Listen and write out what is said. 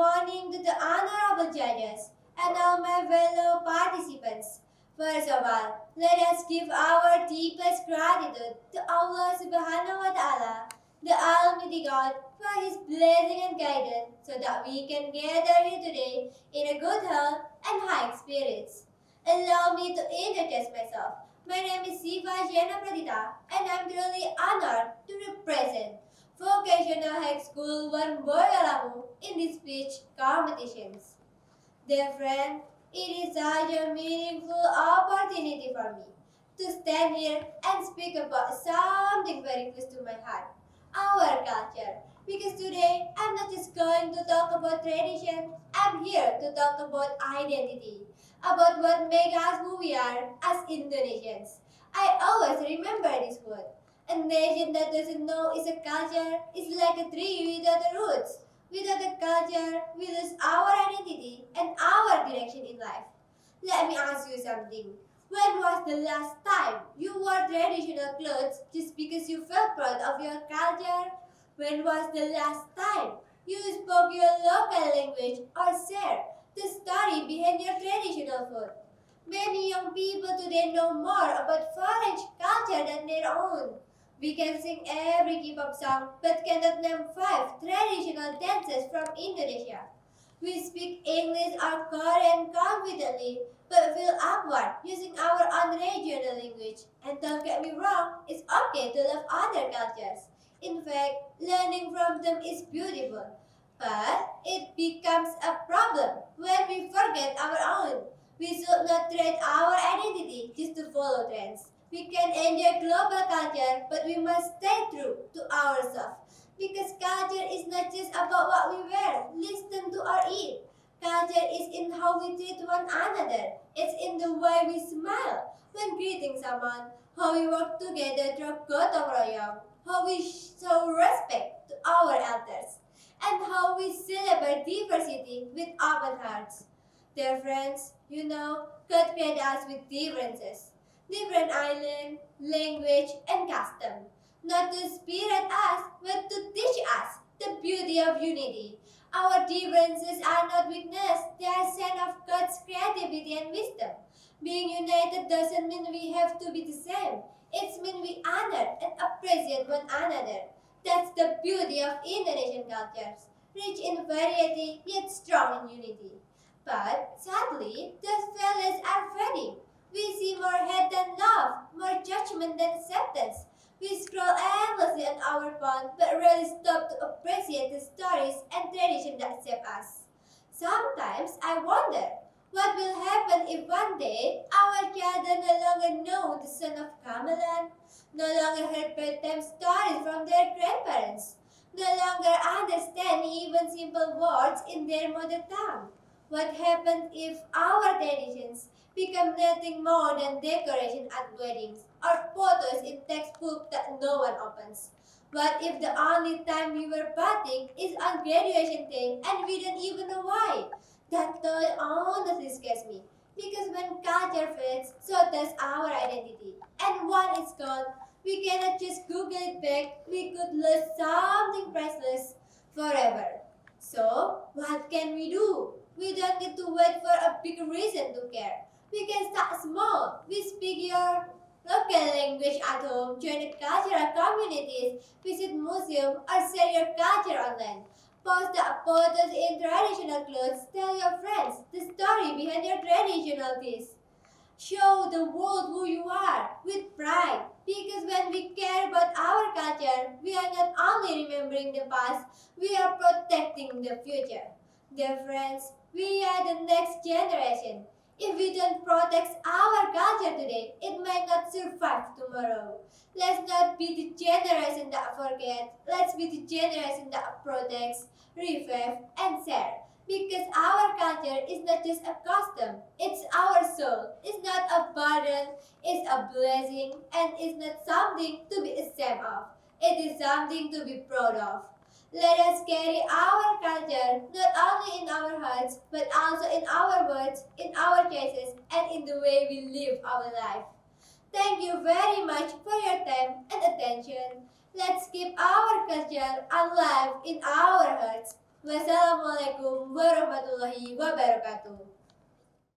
morning to the honorable judges and all my fellow participants. First of all, let us give our deepest gratitude to Allah subhanahu wa ta'ala, the Almighty God, for His blessing and guidance so that we can gather here today in a good health and high spirits. Allow me to introduce myself. My name is Siva Jena Pradita and I'm truly honored to represent Vocational High School 1 Boyalamu in these speech competitions. Dear friend, it is such a meaningful opportunity for me to stand here and speak about something very close to my heart, our culture. Because today I'm not just going to talk about tradition, I'm here to talk about identity, about what makes us who we are as Indonesians. I always remember this word. A nation that doesn't know its culture is like a tree without the roots. Without a culture, we lose our identity and our direction in life. Let me ask you something. When was the last time you wore traditional clothes just because you felt proud of your culture? When was the last time you spoke your local language or shared the story behind your traditional food? Many young people today know more about foreign culture than their own. We can sing every K-pop song but cannot name 5 traditional dances from Indonesia. We speak English or Korean confidently but feel awkward using our own regional language. And don't get me wrong, it's okay to love other cultures. In fact, learning from them is beautiful. But it becomes a problem when we forget our own. We should not trade our identity just to follow trends. We can enjoy global culture, but we must stay true to ourselves. Because culture is not just about what we wear, listen to or eat. Culture is in how we treat one another. It's in the way we smile when greeting someone, how we work together through gotong royong, how we show respect to our elders, and how we celebrate diversity with open hearts. Dear friends, God created us with differences, different island, language, and custom, not to spirit us, but to teach us the beauty of unity. Our differences are not weakness, they are sign of God's creativity and wisdom. Being united doesn't mean we have to be the same. It means we honor and appreciate one another. That's the beauty of Indonesian cultures, rich in variety yet strong in unity. But sadly, those values are fading. We see more hate than love, more judgment than acceptance. We scroll endlessly on our phone but rarely stop to appreciate the stories and traditions that shape us. Sometimes I wonder what will happen if one day our children no longer know the son of Gamelan, no longer heard bedtime stories from their grandparents, no longer understand even simple words in their mother tongue. What happens if our traditions become nothing more than decoration at weddings or photos in textbooks that no one opens? What if the only time we wear batik is on graduation day and we don't even know why? That thought honestly scares me. Because when culture fades, so does our identity. And one is gone, we cannot just Google it back. We could lose something priceless forever. So, what can we do? We don't need to wait for a big reason to care. We can start small. We speak your local language at home, join the cultural communities, visit museums, or share your culture online. Post the photos in traditional clothes, tell your friends the story behind your traditional dish. Show the world who you are with pride. Because when we care about our culture, we are not only remembering the past, we are protecting the future. Dear friends, we are the next generation. If we don't protect our culture today, it might not survive tomorrow. Let's not be the generation that forgets. Let's be the generation that protects, revive, and share. Because our culture is not just a custom, it's our soul. It's not a burden, it's a blessing, and it's not something to be ashamed of. It is something to be proud of. Let us carry our culture not only in our hearts, but also in our words, in our choices, and in the way we live our life. Thank you very much for your time and attention. Let's keep our culture alive in our hearts. Wassalamualaikum warahmatullahi wabarakatuh.